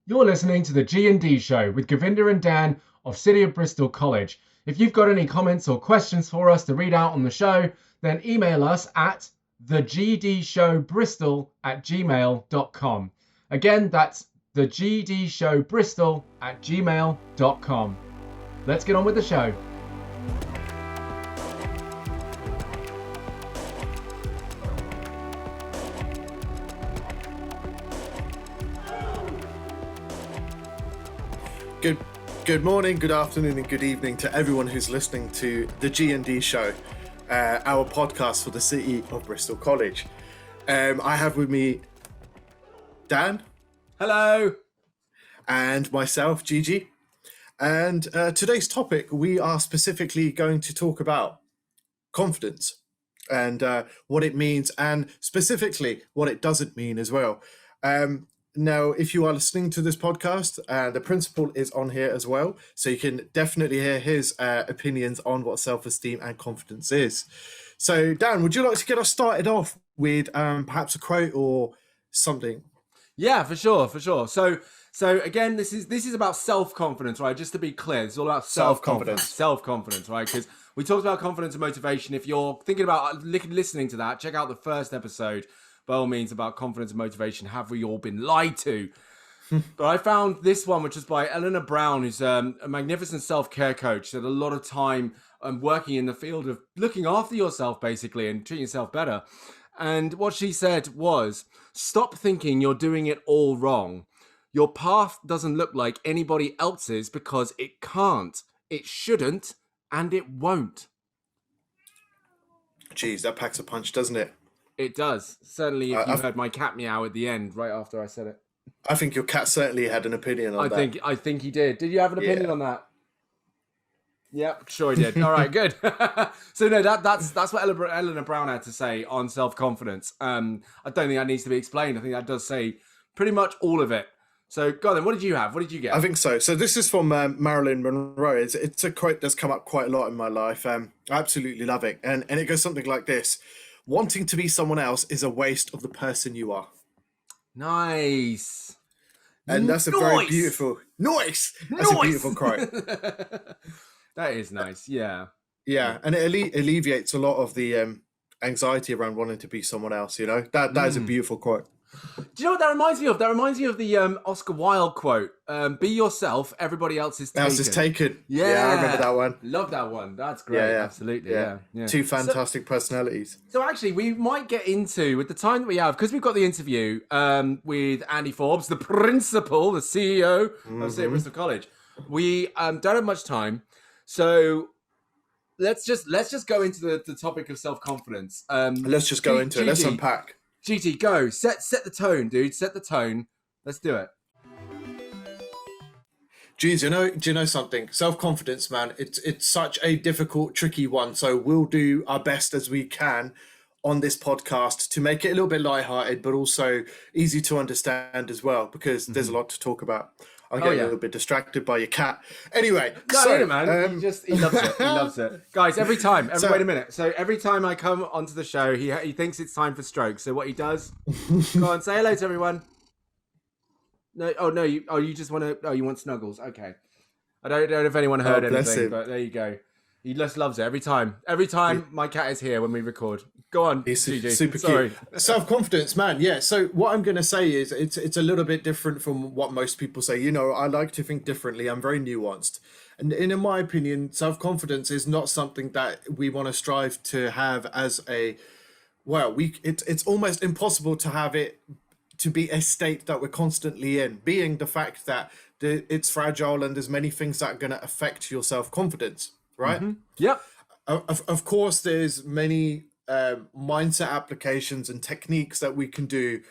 You're listening to the G&D show with Govinda and Dan of City of Bristol College. If you've got any comments or questions for us to read out on the show, then email us at thegdshowbristol@gmail.com. Again, that's thegdshowbristol@gmail.com. Let's get on with the show. Good morning, good afternoon, and good evening to everyone who's listening to the G&D show, our podcast for the City of Bristol College. I have with me Dan. Hello. And myself, Gigi. And today's topic, we are specifically going to talk about confidence and what it means, and specifically what it doesn't mean as well. Now, if you are listening to this podcast, the principal is on here as well, so you can definitely hear his opinions on what self-esteem and confidence is. So, Dan, would you like to get us started off with perhaps a quote or something? Yeah, for sure. So again, this is about self-confidence, right? Just to be clear, it's all about self-confidence, right? Because we talked about confidence and motivation. If you're thinking about listening to that, check out the first episode. By all means, about confidence and motivation. Have we all been lied to? But I found this one, which is by Eleanor Brown, who's a magnificent self-care coach. She had a lot of time working in the field of looking after yourself, basically, and treating yourself better. And what she said was, stop thinking you're doing it all wrong. Your path doesn't look like anybody else's because it can't, it shouldn't, and it won't. Jeez, that packs a punch, doesn't it? It does. Certainly, if you heard my cat meow at the end, right after I said it. I think your cat certainly had an opinion on that. I think he did. Did you have an opinion on that? Yep, sure he did. All right, good. So no, that's what Eleanor Brown had to say on self-confidence. I don't think that needs to be explained. I think that does say pretty much all of it. So go on then, what did you have? What did you get? I think so. So this is from Marilyn Monroe. It's a quote that's come up quite a lot in my life. I absolutely love it. And it goes something like this. Wanting to be someone else is a waste of the person you are. Nice. And that's a very beautiful... Nice! That's a beautiful quote. That is nice, yeah. Yeah, and it alleviates a lot of the anxiety around wanting to be someone else, you know? That is a beautiful quote. Do you know what that reminds me of? That reminds me of the Oscar Wilde quote. Be yourself, everybody else is taken. Else is taken. Yeah, I remember that one. Love that one. That's great. Yeah. Absolutely. Yeah. Two fantastic personalities. So actually, we might get into, with the time that we have, because we've got the interview with Andy Forbes, the principal, the CEO of City of Bristol College. We don't have much time. So let's just go into the topic of self-confidence. Let's just go into it. Let's unpack. GT, go. Set the tone, dude. Set the tone. Let's do it. Geez, do you know something? Self-confidence, man, it's such a difficult, tricky one. So we'll do our best as we can on this podcast to make it a little bit lighthearted, but also easy to understand as well, because there's a lot to talk about. I'm getting a little bit distracted by your cat. Anyway, man. He loves it. He loves it. Guys, wait a minute. So every time I come onto the show, he thinks it's time for stroke. So what he does, go on, say hello to everyone. No, you just want to, you want snuggles. Okay. I don't know if anyone heard anything, but there you go. He just loves it every time. Every time my cat is here when we record. Go on. He's super cute. Self-confidence, man. Yeah. So what I'm going to say is it's a little bit different from what most people say. You know, I like to think differently. I'm very nuanced. And in my opinion, self-confidence is not something that we want to strive to have as a, it's almost impossible to have it to be a state that we're constantly in, being the fact that it's fragile and there's many things that are going to affect your self-confidence. Right? Mm-hmm. Yep. Of course, there's many mindset applications and techniques that we can do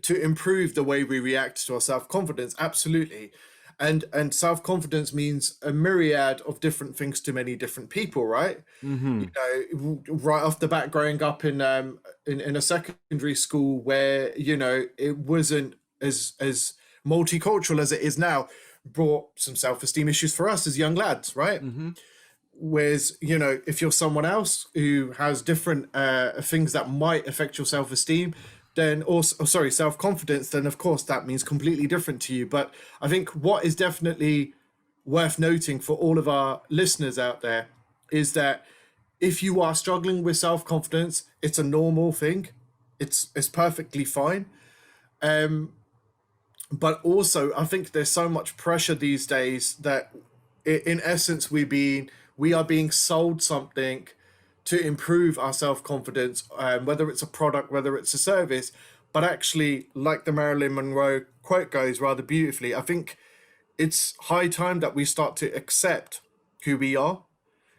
to improve the way we react to our self-confidence. Absolutely. And self-confidence means a myriad of different things to many different people, right? Mm-hmm. You know, right off the bat, growing up in a secondary school where, you know, it wasn't as multicultural as it is now, brought some self-esteem issues for us as young lads, right? Mm-hmm. Whereas, you know, if you're someone else who has different things that might affect your self-esteem, then also, sorry, self-confidence, then of course that means completely different to you. But I think what is definitely worth noting for all of our listeners out there is that if you are struggling with self-confidence, it's a normal thing. It's perfectly fine. But also, I think there's so much pressure these days that, in essence, we are being sold something to improve our self-confidence, whether it's a product, whether it's a service. But actually, like the Marilyn Monroe quote goes rather beautifully, I think it's high time that we start to accept who we are,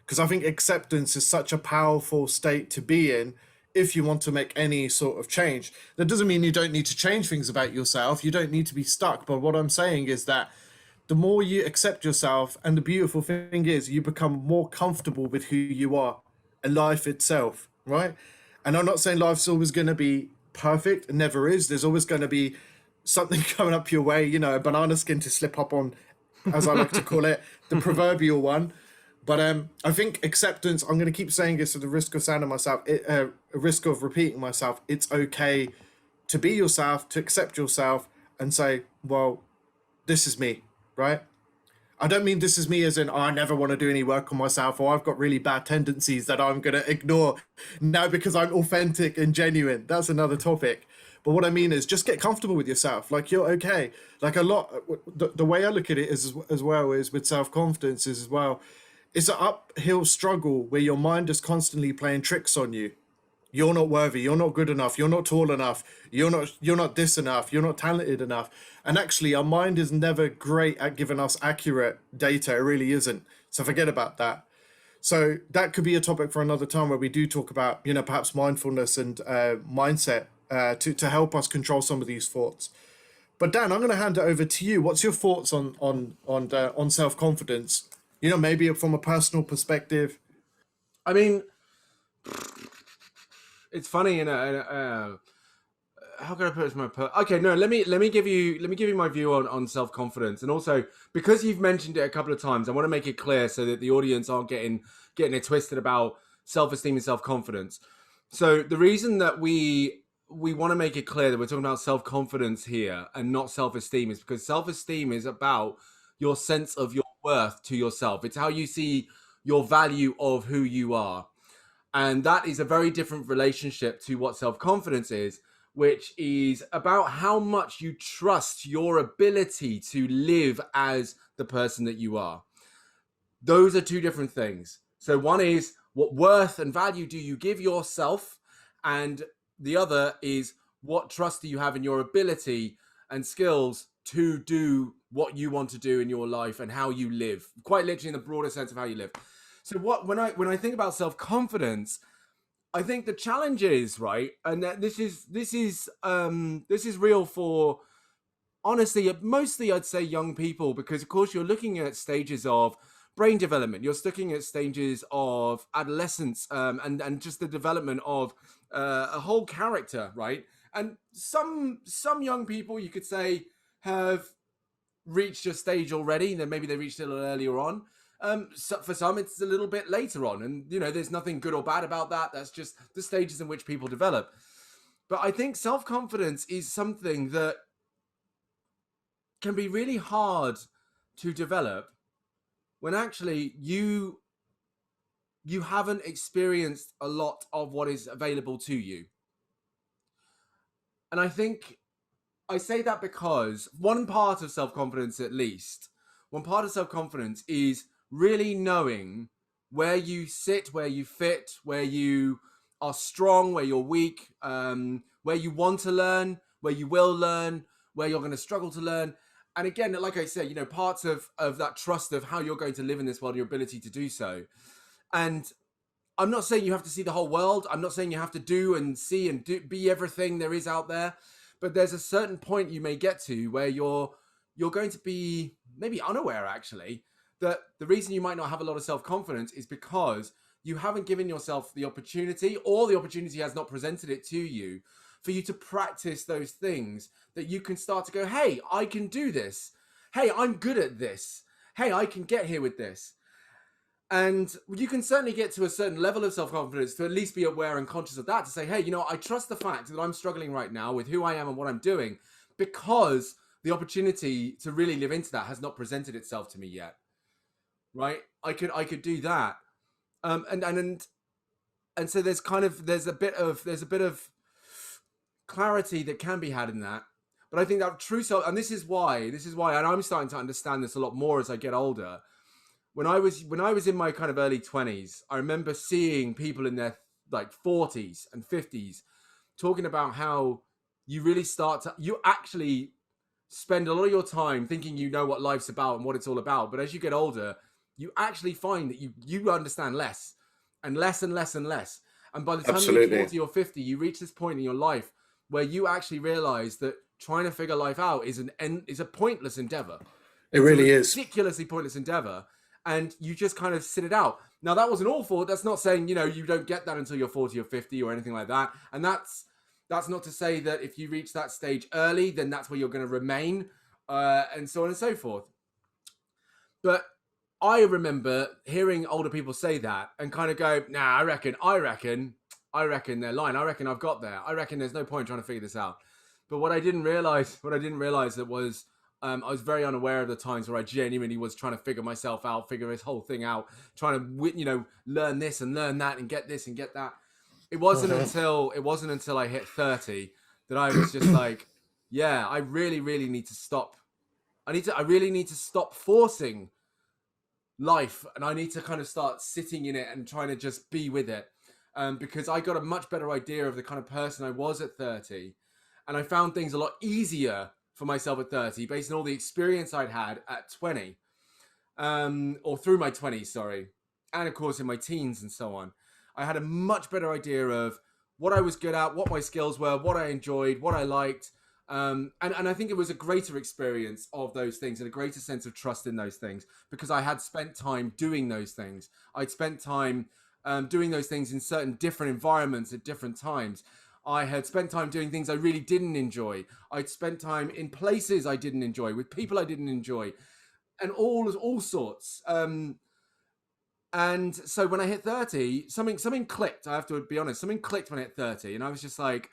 because I think acceptance is such a powerful state to be in if you want to make any sort of change. That doesn't mean you don't need to change things about yourself. You don't need to be stuck. But what I'm saying is that the more you accept yourself, and the beautiful thing is you become more comfortable with who you are and life itself, right? And I'm not saying life's always going to be perfect. It never is. There's always going to be something coming up your way, you know, a banana skin to slip up on, as I like to call it, the proverbial one. But I think acceptance, I'm going to keep saying this at the risk of sounding myself, a risk of repeating myself. It's okay to be yourself, to accept yourself and say, well, this is me, right? I don't mean this is me as in, oh, I never want to do any work on myself, or I've got really bad tendencies that I'm going to ignore now because I'm authentic and genuine. That's another topic. But what I mean is just get comfortable with yourself. Like, you're okay. Like, a lot, the way I look at it is as well is with self-confidence is as well. It's an uphill struggle where your mind is constantly playing tricks on you. You're not worthy, you're not good enough, you're not tall enough, you're not this enough, you're not talented enough. And actually our mind is never great at giving us accurate data. It really isn't. So forget about that. So that could be a topic for another time where we do talk about, you know, perhaps mindfulness and mindset to help us control some of these thoughts. But Dan, I'm going to hand it over to you. What's your thoughts on self-confidence? You know, maybe from a personal perspective. I mean, it's funny, how can I put it to my okay, no, let me give you my view on self-confidence. And also, because you've mentioned it a couple of times, I want to make it clear so that the audience aren't getting it twisted about self-esteem and self-confidence. So the reason that we want to make it clear that we're talking about self-confidence here and not self-esteem is because self-esteem is about your sense of your worth to yourself. It's how you see your value of who you are. And that is a very different relationship to what self-confidence is, which is about how much you trust your ability to live as the person that you are. Those are two different things. So one is, what worth and value do you give yourself? And the other is, what trust do you have in your ability and skills to do what you want to do in your life and how you live, quite literally in the broader sense of how you live. So when I think about self-confidence, I think the challenge is, right, and this is real for, honestly, mostly I'd say young people, because of course you're looking at stages of brain development, you're looking at stages of adolescence, and just the development of a whole character, right? And some young people, you could say, have reached a stage already, then maybe they reached it a little earlier on. So for some, it's a little bit later on, and you know, there's nothing good or bad about that. That's just the stages in which people develop. But I think self-confidence is something that can be really hard to develop when actually you haven't experienced a lot of what is available to you. And I think I say that because one part of self-confidence, at least, one part of self-confidence is really knowing where you sit, where you fit, where you are strong, where you're weak, where you want to learn, where you will learn, where you're going to struggle to learn. And again, like I said, you know, parts of that trust of how you're going to live in this world, your ability to do so. And I'm not saying you have to see the whole world. I'm not saying you have to do and see and be everything there is out there. But there's a certain point you may get to where you're going to be maybe unaware, actually, that the reason you might not have a lot of self-confidence is because you haven't given yourself the opportunity, or the opportunity has not presented it to you, for you to practice those things that you can start to go, hey, I can do this. Hey, I'm good at this. Hey, I can get here with this. And you can certainly get to a certain level of self-confidence to at least be aware and conscious of that, to say, hey, I trust the fact that I'm struggling right now with who I am and what I'm doing, because the opportunity to really live into that has not presented itself to me yet. Right? I could do that. And so there's a bit of clarity that can be had in that. But I think that true self, and this is why, and I'm starting to understand this a lot more as I get older. When I was in my kind of early 20s, I remember seeing people in their like 40s and 50s talking about how you actually spend a lot of your time thinking you know what life's about and what it's all about. But as you get older, you actually find that you understand less and less and less and less. And by the time you reach 40 or 50, you reach this point in your life where you actually realize that trying to figure life out is a pointless endeavor. It really is. Ridiculously pointless endeavor. And you just kind of sit it out. Now, that wasn't awful. That's not saying, you don't get that until you're 40 or 50 or anything like that. And that's not to say that if you reach that stage early, then that's where you're going to remain, and so on and so forth. But I remember hearing older people say that and kind of go, nah, I reckon they're lying. I reckon I've got there. I reckon there's no point trying to figure this out. But what I didn't realize that was, I was very unaware of the times where I genuinely was trying to figure myself out, figure this whole thing out, trying to, learn this and learn that and get this and get that. It wasn't until I hit 30 that I was just like, yeah, I really, really need to stop. I really need to stop forcing life, and I need to kind of start sitting in it and trying to just be with it. Because I got a much better idea of the kind of person I was at 30, and I found things a lot easier for myself at 30 based on all the experience I'd had at 20, or through my 20s, sorry. And of course in my teens and so on. I had a much better idea of what I was good at, what my skills were, what I enjoyed, what I liked. And I think it was a greater experience of those things and a greater sense of trust in those things because I had spent time doing those things. I'd spent time doing those things in certain different environments at different times. I had spent time doing things I really didn't enjoy. I'd spent time in places I didn't enjoy, with people I didn't enjoy, and all sorts. And so when I hit 30, something clicked. I have to be honest. Something clicked when I hit 30, and I was just like,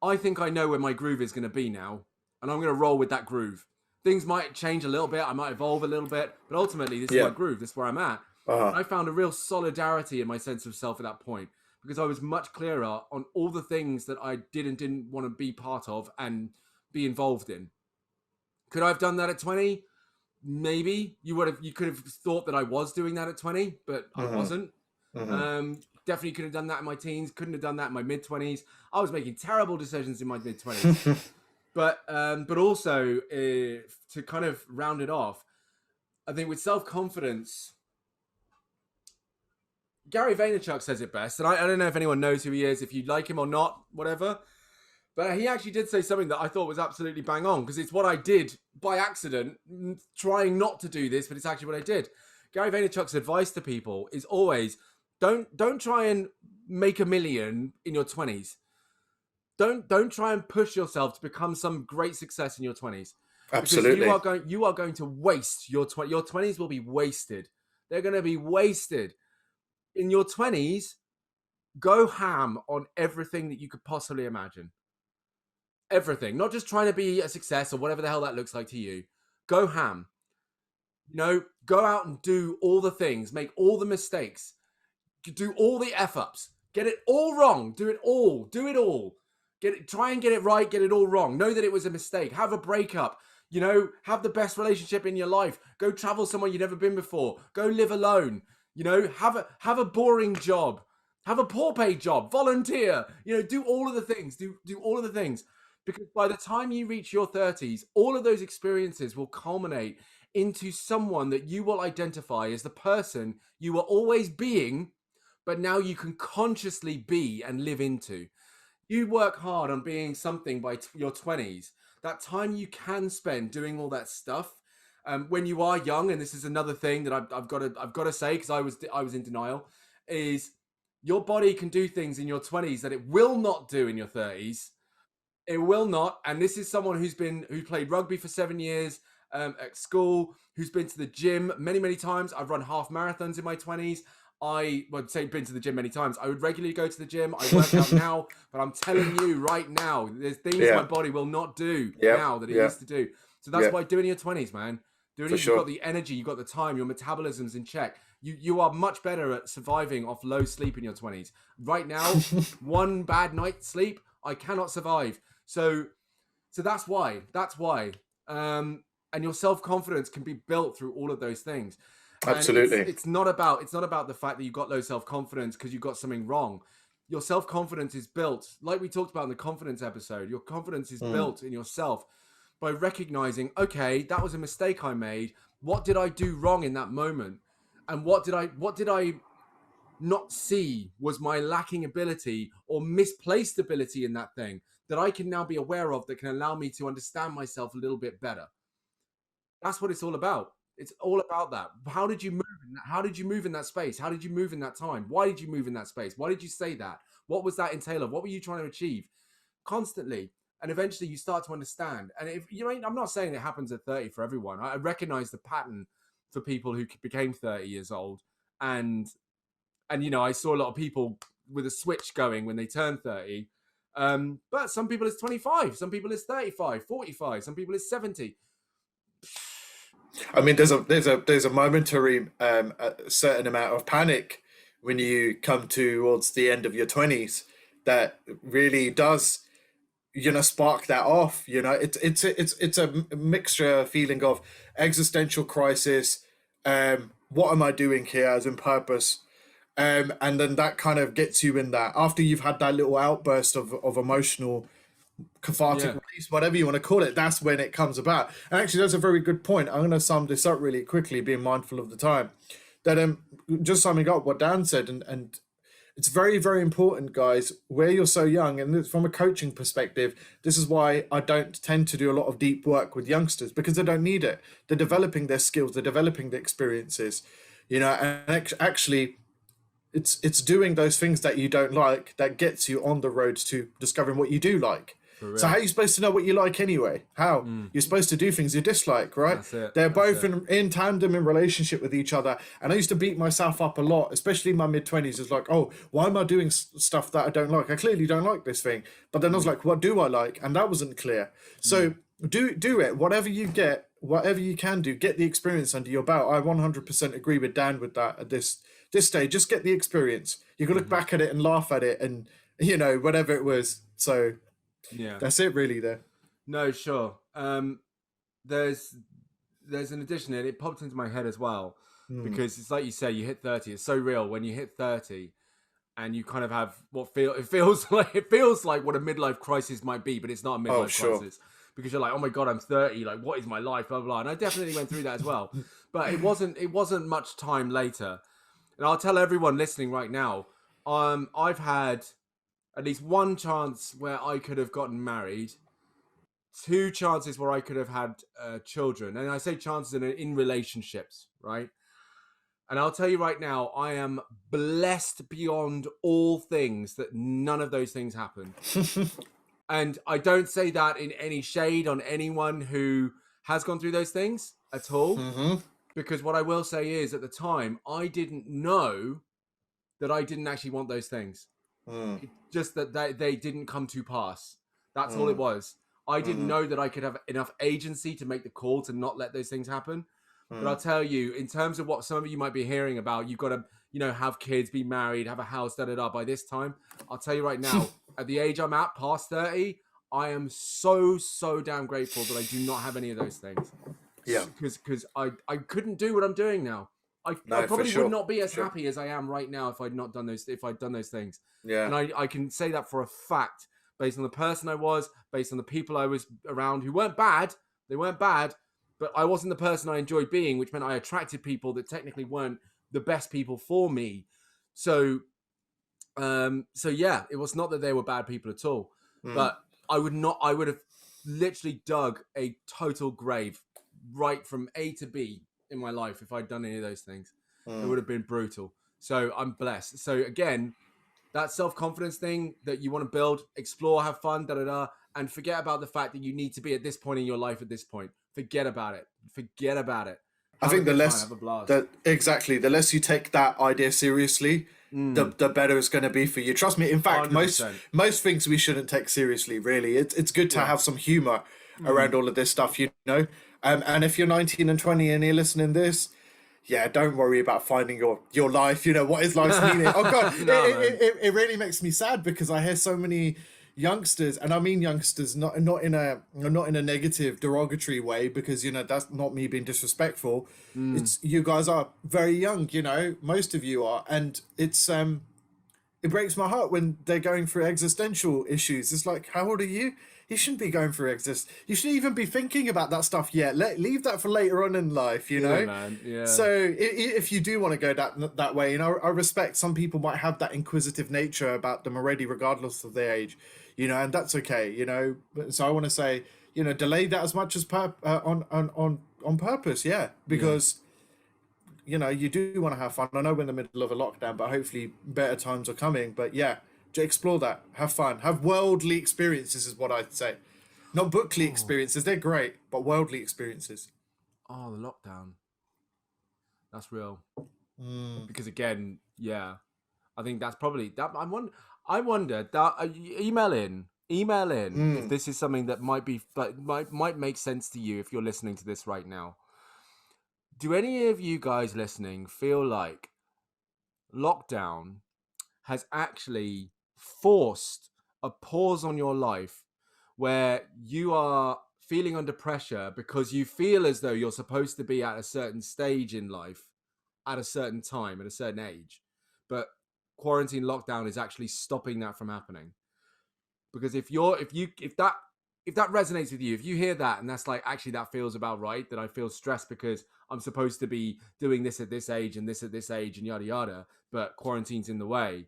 I think I know where my groove is going to be now, and I'm going to roll with that groove. Things might change a little bit. I might evolve a little bit, but ultimately, this is my groove. This is where I'm at. I found a real solidarity in my sense of self at that point, because I was much clearer on all the things that I did and didn't want to be part of and be involved in. Could I have done that at 20? Maybe. You could have thought that I was doing that at 20, but I wasn't. Definitely could have done that in my teens. Couldn't have done that in my mid-20s. I was making terrible decisions in my mid-20s. But also, to kind of round it off, I think with self-confidence, Gary Vaynerchuk says it best, and I don't know if anyone knows who he is, if you like him or not, whatever. But he actually did say something that I thought was absolutely bang on, because it's what I did by accident, trying not to do this, but it's actually what I did. Gary Vaynerchuk's advice to people is always, don't try and make $1 million in your 20s. Don't try and push yourself to become some great success in your 20s. Absolutely. Because you are going to waste your 20s. Your 20s will be wasted. They're going to be wasted. In your 20s, go ham on everything that you could possibly imagine. Everything. Not just trying to be a success or whatever the hell that looks like to you. Go ham. Go out and do all the things. Make all the mistakes. Do all the F-ups. Get it all wrong. Do it all. Do it all. Try and get it right. Get it all wrong. Know that it was a mistake. Have a breakup. Have the best relationship in your life. Go travel somewhere you've never been before. Go live alone. Have a boring job. Have a poor paid job. Volunteer. Do all of the things. Do all of the things. Because by the time you reach your 30s, all of those experiences will culminate into someone that you will identify as the person you were always being, but now you can consciously be and live into. You work hard on being something by your 20s. That time you can spend doing all that stuff. When you are young, and this is another thing that I've got to say, because I was in denial, is your body can do things in your 20s that it will not do in your 30s. It will not. And this is someone who played rugby for 7 years, at school, who's been to the gym many, many times. I've run half marathons in my 20s. I would say been to the gym many times. I would regularly go to the gym. I work out now, but I'm telling you right now, there's things my body will not do now that it used to do. So that's why do it in your 20s, man. Do it. You've got the energy, you've got the time, your metabolism's in check. You are much better at surviving off low sleep in your 20s. Right now, one bad night's sleep, I cannot survive. So that's why. And your self-confidence can be built through all of those things. Absolutely. It's not about the fact that you got low self-confidence because you got something wrong. Your self-confidence is built, like we talked about in the confidence episode. Your confidence is built in yourself by recognizing, okay, that was a mistake I made. What did I do wrong in that moment? And what did I not see was my lacking ability or misplaced ability in that thing that I can now be aware of, that can allow me to understand myself a little bit better. That's what it's all about. It's all about that. How did you move? How did you move in that space? How did you move in that time? Why did you move in that space? Why did you say that? What was that entail of? What were you trying to achieve? Constantly. And eventually you start to understand. And if you know, I'm not saying it happens at 30 for everyone. I recognize the pattern for people who became 30 years old. And you know, I saw a lot of people with a switch going when they turned 30. But some people it's 25, some people it's 35, 45, some people it's 70. I mean, there's a momentary a certain amount of panic when you come towards the end of your 20s that really does, you know, spark that off. You know, it's a mixture feeling of existential crisis. What am I doing here, as in purpose? And then that kind of gets you in that after you've had that little outburst of emotional cathartic release, whatever you want to call it. That's when it comes about. And actually, that's a very good point. I'm going to sum this up really quickly, being mindful of the time. That just summing up what Dan said, and it's very, very important, guys, where you're so young. And from a coaching perspective, this is why I don't tend to do a lot of deep work with youngsters, because they don't need it. They're developing their skills, they're developing the experiences, you know, and actually it's doing those things that you don't like that gets you on the road to discovering what you do like. So how are you supposed to know what you like anyway? How? You're supposed to do things you dislike, right? They're both in tandem, in relationship with each other. And I used to beat myself up a lot, especially in my mid-20s. It's like, oh, why am I doing stuff that I don't like? I clearly don't like this thing. But then I was like, what do I like? And that wasn't clear. So do it. Whatever you get, whatever you can do, get the experience under your belt. I 100% agree with Dan with that at this stage. Just get the experience. You can look back at it and laugh at it and, you know, whatever it was. So... yeah, that's it really there. No, sure. There's an addition, and it popped into my head as well, because it's like you say, you hit 30. It's so real when you hit 30 and you kind of have it feels like what a midlife crisis might be, but it's not a midlife crisis, because you're like, oh my God, I'm 30. Like, what is my life? Blah, blah, blah. And I definitely went through that as well, but it wasn't much time later. And I'll tell everyone listening right now, I've had at least one chance where I could have gotten married, 2 chances where I could have had children. And I say chances in relationships, right? And I'll tell you right now, I am blessed beyond all things that none of those things happened. And I don't say that in any shade on anyone who has gone through those things at all. Because what I will say is, at the time, I didn't know that I didn't actually want those things. Just that they didn't come to pass. That's all it was. I didn't know that I could have enough agency to make the call to not let those things happen. But I'll tell you, in terms of what some of you might be hearing about, you've got to, you know, have kids, be married, have a house, by this time. I'll tell you right now, at the age I'm at, past 30, I am so damn grateful that I do not have any of those things. Yeah. Because I couldn't do what I'm doing now. I probably would not be as happy as I am right now if I'd done those things. Yeah. And I can say that for a fact, based on the person I was, based on the people I was around who weren't bad. They weren't bad, but I wasn't the person I enjoyed being, which meant I attracted people that technically weren't the best people for me. So yeah, it was not that they were bad people at all, but I would have literally dug a total grave right from A to B in my life if I'd done any of those things. It would have been brutal. So I'm blessed. So again, that self-confidence thing that you want to build, explore, have fun, and forget about the fact that you need to be at this point in your life at this point. forget about it. Forget about it. I think the less have a blast. the less you take that idea seriously, the better it's going to be for you. Trust me. In fact, 100%. most things we shouldn't take seriously. Really, it's good to have some humor around all of this stuff. You know, and if you're 19 and 20 and you're listening to this, yeah, don't worry about finding your life. You know, what is life's meaning? Oh God, it really makes me sad because I hear so many youngsters, and I mean youngsters, not in a negative, derogatory way, because you know that's not me being disrespectful. It's you guys are very young, you know, most of you are, and it breaks my heart when they're going through existential issues. It's like, how old are you? You shouldn't be going through you shouldn't even be thinking about that stuff yet. Leave that for later on in life, you know. Man. Yeah. So if you do want to go that way, and I respect some people might have that inquisitive nature about them already, regardless of their age, you know, and that's okay, you know. So I want to say, you know, delay that as much as on purpose, yeah, because you know you do want to have fun. I know we're in the middle of a lockdown, but hopefully better times are coming. But yeah, to explore that, have fun, have worldly experiences is what I'd say, not bookly experiences. They're great, but worldly experiences. Oh, the lockdown. That's real. Because again, yeah, I think that's probably that. I wonder that email in if this is something that might make sense to you if you're listening to this right now. Do any of you guys listening feel like lockdown has actually forced a pause on your life where you are feeling under pressure because you feel as though you're supposed to be at a certain stage in life at a certain time, at a certain age, but quarantine lockdown is actually stopping that from happening? Because if that resonates with you, if you hear that and that's like, actually that feels about right, that I feel stressed because I'm supposed to be doing this at this age and this at this age and yada yada, but quarantine's in the way,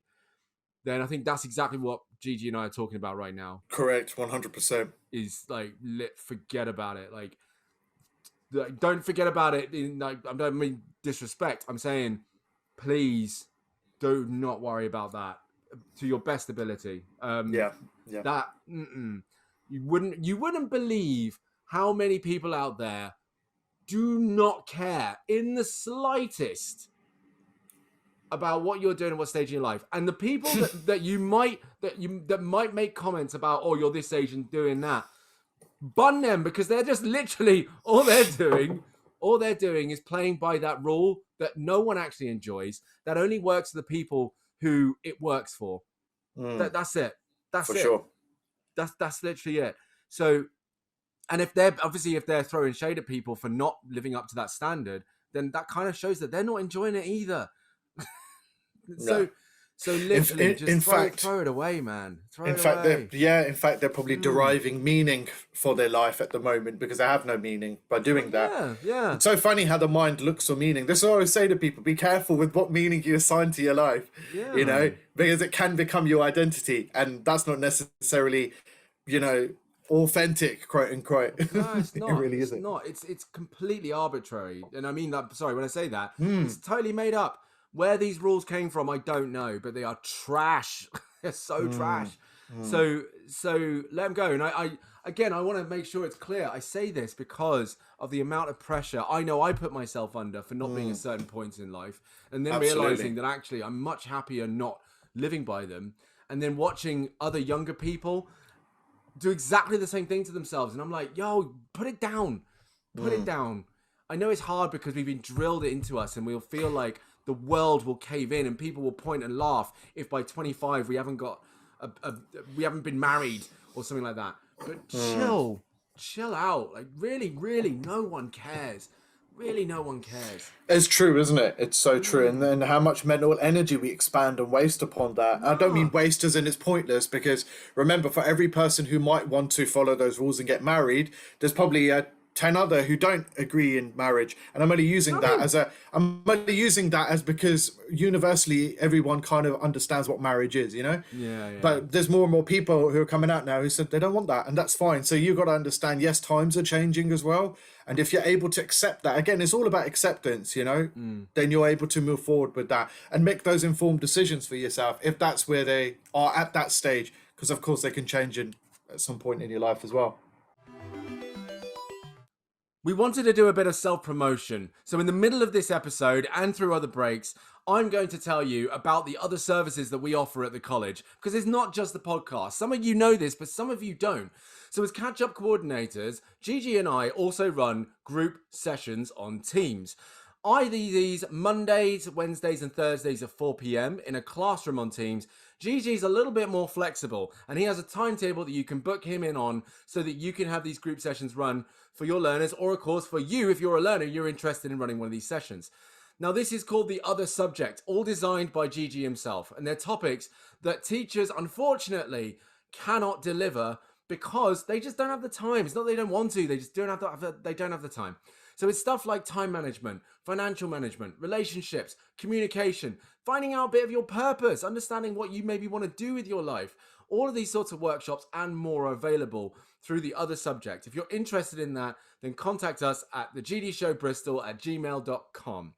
then I think that's exactly what Gigi and I are talking about right now. Correct, 100%. Is like, forget about it. Like, don't forget about it. I don't mean disrespect. I'm saying, please, do not worry about that to your best ability. That you wouldn't believe how many people out there do not care in the slightest about what you're doing at what stage in your life. And the people that might make comments about, oh, you're this age and doing that, bun them, because they're just literally all they're doing is playing by that rule that no one actually enjoys, that only works for the people who it works for. That's it. That's for it. Sure. That's literally it. So, and if they're throwing shade at people for not living up to that standard, then that kind of shows that they're not enjoying it either. So literally, throw it away, man. In fact, they're probably deriving meaning for their life at the moment because they have no meaning by doing that. Yeah. It's so funny how the mind looks for meaning. This is what I always say to people: be careful with what meaning you assign to your life. Yeah, you know, because it can become your identity, and that's not necessarily, you know, authentic, quote unquote. No, it's not. It really isn't. It's not. It's completely arbitrary, and I mean that. Sorry, when I say that, it's totally made up. Where these rules came from, I don't know, but they are trash. They're so trash. So let them go. And I want to make sure it's clear. I say this because of the amount of pressure I know I put myself under for not being at certain points in life, and then realizing that actually I'm much happier not living by them, and then watching other younger people do exactly the same thing to themselves, and I'm like, yo, put it down. Put it down. I know it's hard because we've been drilled it into us, and we'll feel like the world will cave in and people will point and laugh if by 25 we haven't got we haven't been married or something like that. But chill out. Like, really, no one cares. Really, no one cares. It's true, isn't it? It's so true. And then how much mental energy we expand and waste upon that. I don't mean waste as in it's pointless, because remember, for every person who might want to follow those rules and get married, there's probably 10 other who don't agree in marriage. And I'm only using that as because universally everyone kind of understands what marriage is, you know? Yeah. But there's more and more people who are coming out now who said they don't want that, and that's fine. So you've got to understand, yes, times are changing as well. And if you're able to accept that, again, it's all about acceptance, you know, then you're able to move forward with that and make those informed decisions for yourself if that's where they are at that stage. Because of course they can change at some point in your life as well. we wanted to do a bit of self-promotion. So in the middle of this episode and through other breaks, I'm going to tell you about the other services that we offer at the college, because it's not just the podcast. Some of you know this, but some of you don't. So as catch-up coordinators, Gigi and I also run group sessions on Teams. I do these Mondays, Wednesdays and Thursdays at 4 p.m. in a classroom on Teams. Gigi's a little bit more flexible, and he has a timetable that you can book him in on so that you can have these group sessions run for your learners, or of course for you, if you're a learner, you're interested in running one of these sessions. Now, this is called The Other Subject, all designed by Gigi himself, and they're topics that teachers, unfortunately, cannot deliver because they just don't have the time. It's not that they don't want to, they just don't have the time. So it's stuff like time management, financial management, relationships, communication, finding out a bit of your purpose, understanding what you maybe want to do with your life. All of these sorts of workshops and more are available through The Other Subject. If you're interested in that, then contact us at thegdshowbristol@gmail.com.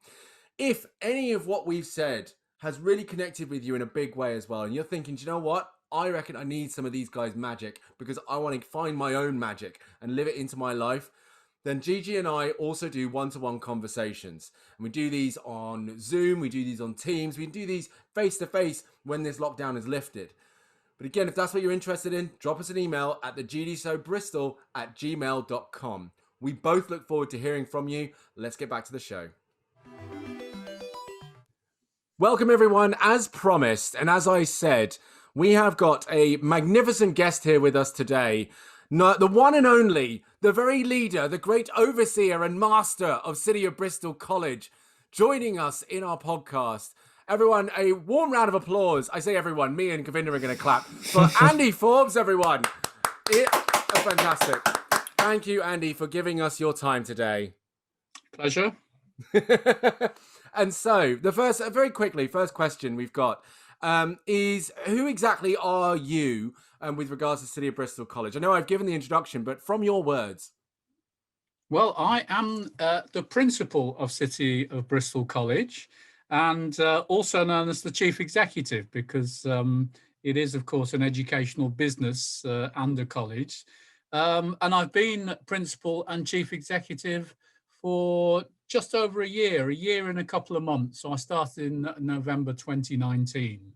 If any of what we've said has really connected with you in a big way as well, and you're thinking, do you know what? I reckon I need some of these guys' magic because I want to find my own magic and live it into my life, then Gigi and I also do one-to-one conversations. And we do these on Zoom, we do these on Teams, we do these face-to-face when this lockdown is lifted. But again, if that's what you're interested in, drop us an email at thegdshowbristol@gmail.com. We both look forward to hearing from you. Let's get back to the show. Welcome everyone, as promised, and as I said, we have got a magnificent guest here with us today. The one and only, the very leader, the great overseer and master of City of Bristol College, joining us in our podcast. Everyone, a warm round of applause. I say everyone, me and Govinda are going to clap for Andy Forbes, everyone. Fantastic. Thank you, Andy, for giving us your time today. Pleasure. And so, first question we've got is, who exactly are you with regards to City of Bristol College? I know I've given the introduction, but from your words. Well, I am the principal of City of Bristol College, and also known as the chief executive, because it is, of course, an educational business and a college. And I've been principal and chief executive for just over a year and a couple of months. So I started in November 2019.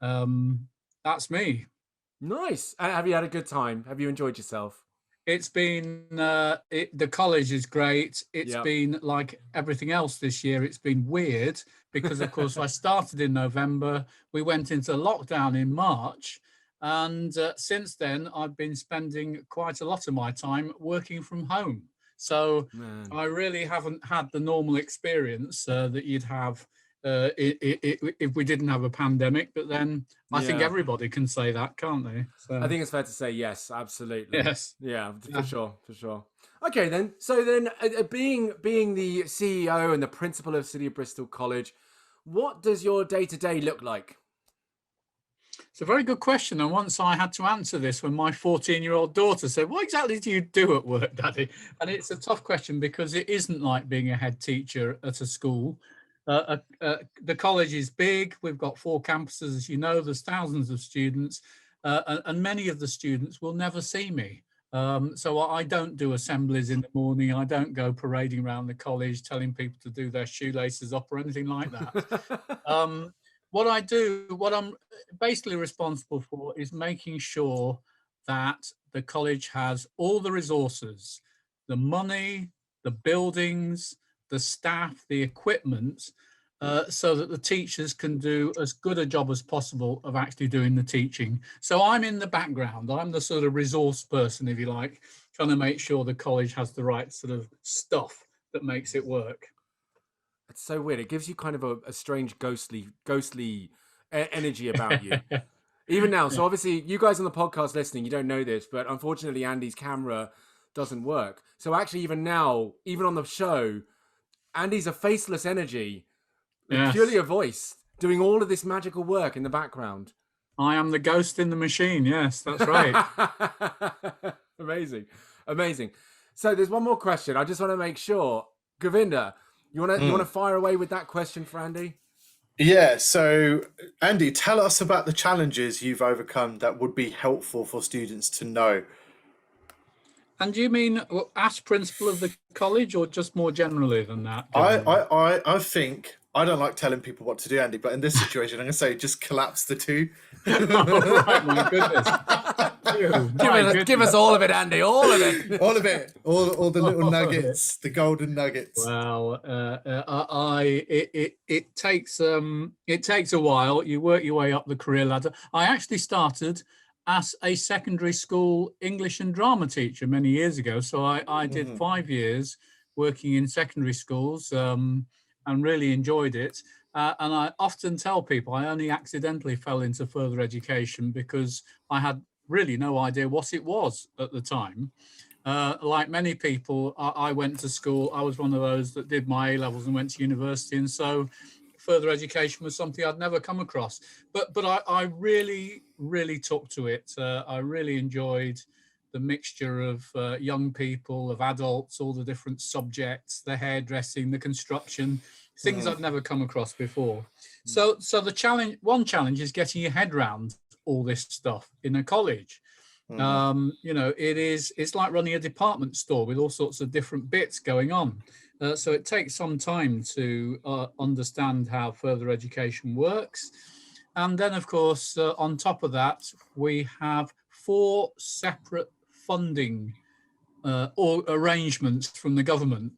That's me. Nice. Have you had a good time? Have you enjoyed yourself? It's been, the college is great. It's been like everything else this year. It's been weird because, of course, I started in November. We went into lockdown in March. And since then, I've been spending quite a lot of my time working from home. So I really haven't had the normal experience that you'd have if we didn't have a pandemic. But then I think everybody can say that, can't they? So, I think it's fair to say yes, absolutely. Yes. Yeah, for sure. Okay, then. So then, being the CEO and the principal of City of Bristol College, what does your day-to-day look like? It's a very good question. And once I had to answer this when my 14-year-old daughter said, "What exactly do you do at work, Daddy?" And it's a tough question because it isn't like being a head teacher at a school. The college is big. We've got 4 campuses, as you know. There's thousands of students, and many of the students will never see me. So I don't do assemblies in the morning. I don't go parading around the college telling people to do their shoelaces up or anything like that. What I do, what I'm basically responsible for, is making sure that the college has all the resources, the money, the buildings, the staff, the equipment, so that the teachers can do as good a job as possible of actually doing the teaching. So I'm in the background. I'm the sort of resource person, if you like, trying to make sure the college has the right sort of stuff that makes it work. It's so weird. It gives you kind of a strange ghostly energy about you. Even now. So obviously you guys on the podcast listening, you don't know this, but unfortunately Andy's camera doesn't work. So actually even now, even on the show, Andy's a faceless energy, purely a voice, doing all of this magical work in the background. I am the ghost in the machine. Yes, that's right. Amazing. So there's one more question. I just want to make sure. Govinda, you want to fire away with that question for Andy? Yeah. So, Andy, tell us about the challenges you've overcome that would be helpful for students to know. And do you mean as principal of the college, or just more generally than that? I think I don't like telling people what to do, Andy, but in this situation, I'm going to say just collapse the two. Oh, right, my goodness. Give us all of it, Andy. All of it. All of it. All the little nuggets, the golden nuggets. Well, it takes a while. You work your way up the career ladder. I actually started as a secondary school English and drama teacher many years ago. So I did 5 years working in secondary schools and really enjoyed it. And I often tell people I only accidentally fell into further education because I had really no idea what it was at the time. Like many people, I went to school. I was one of those that did my A-levels and went to university. And so further education was something I'd never come across. But I really, really took to it. I really enjoyed the mixture of young people, of adults, all the different subjects, the hairdressing, the construction, things I'd never come across before. So the one challenge is getting your head around all this stuff in a college. It's like running a department store with all sorts of different bits going on. So it takes some time to understand how further education works. And then, of course, on top of that, we have 4 separate funding or arrangements from the government.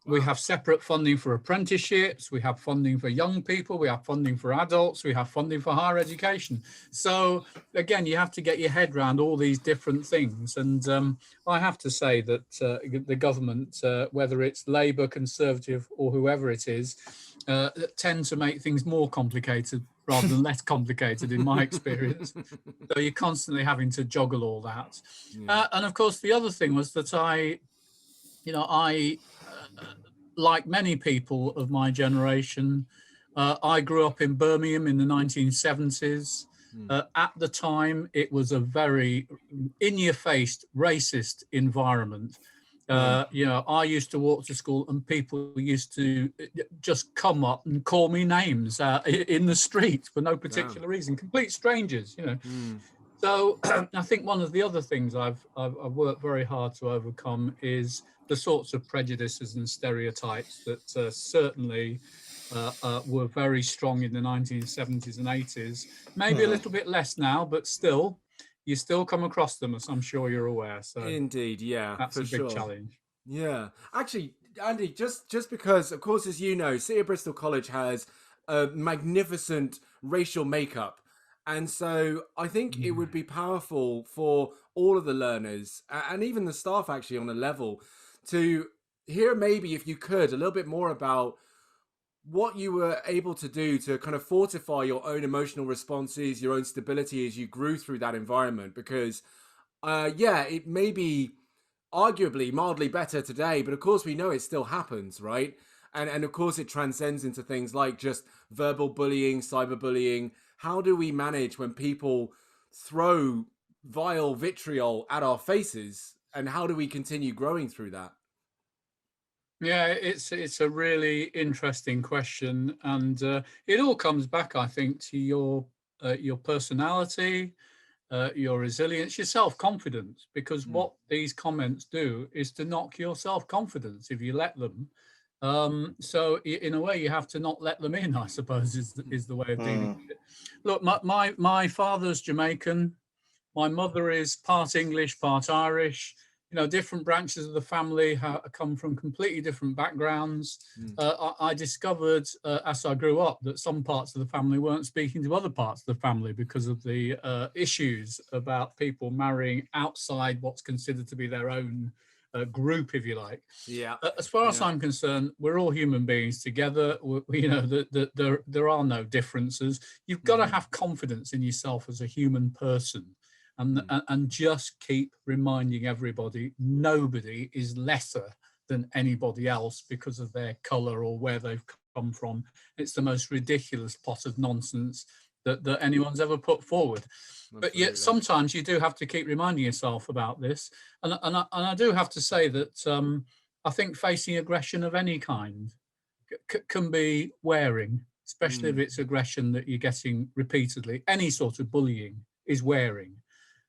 We have separate funding for apprenticeships, we have funding for young people, we have funding for adults, we have funding for higher education. So again, you have to get your head around all these different things. And I have to say that the government, whether it's Labour, Conservative or whoever it is, tend to make things more complicated rather than less complicated in my experience. So you're constantly having to juggle all that. And of course, the other thing was that I like many people of my generation, I grew up in Birmingham in the 1970s. At the time, it was a very in-your-face racist environment. I used to walk to school and people used to just come up and call me names in the street for no particular reason, complete strangers, So I think one of the other things I've worked very hard to overcome is the sorts of prejudices and stereotypes that certainly were very strong in the 1970s and 80s. Maybe a little bit less now, but still, you still come across them, as I'm sure you're aware. So indeed, yeah, that's a big challenge. Yeah, actually, Andy, just because, of course, as you know, City of Bristol College has a magnificent racial makeup. And so I think it would be powerful for all of the learners and even the staff actually on a level to hear, maybe if you could, a little bit more about what you were able to do to kind of fortify your own emotional responses, your own stability as you grew through that environment. Because, it may be arguably mildly better today, but of course we know it still happens, right? And of course it transcends into things like just verbal bullying, cyberbullying. How do we manage when people throw vile vitriol at our faces, and how do we continue growing through that? Yeah, it's a really interesting question, and it all comes back, I think, to your personality, your resilience, your self-confidence, because what these comments do is to knock your self-confidence if you let them. So in a way, you have to not let them in, I suppose, is the way of dealing with it. Look, my father's Jamaican, my mother is part English, part Irish. Different branches of the family come from completely different backgrounds. I discovered as I grew up that some parts of the family weren't speaking to other parts of the family because of the issues about people marrying outside what's considered to be their own group, if you like. Yeah. As far as I'm concerned, we're all human beings together. There are no differences. You've got to have confidence in yourself as a human person. And just keep reminding everybody, nobody is lesser than anybody else because of their colour or where they've come from. It's the most ridiculous pot of nonsense that anyone's ever put forward. Absolutely. But yet sometimes you do have to keep reminding yourself about this. And I do have to say that I think facing aggression of any kind can be wearing, especially if it's aggression that you're getting repeatedly. Any sort of bullying is wearing.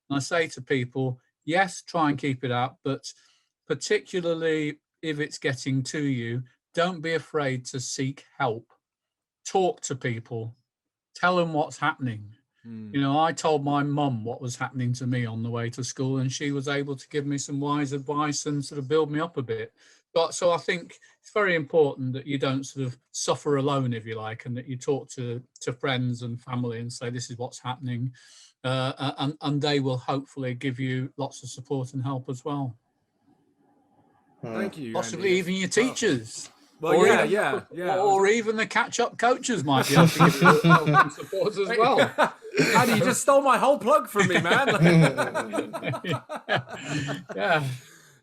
And I say to people, yes, try and keep it out, but particularly if it's getting to you, don't be afraid to seek help. Talk to people, tell them what's happening. You know, I told my mum what was happening to me on the way to school, and she was able to give me some wise advice and sort of build me up a bit. But so I think it's very important that you don't sort of suffer alone, if you like, and that you talk to friends and family and say, this is what's happening. And they will hopefully give you lots of support and help as well. Thank you. Possibly Andy. even your teachers. Well, or yeah. Or even the catch-up coaches might be able to give you help and support as well. Andy, you just stole my whole plug from me, man. Yeah.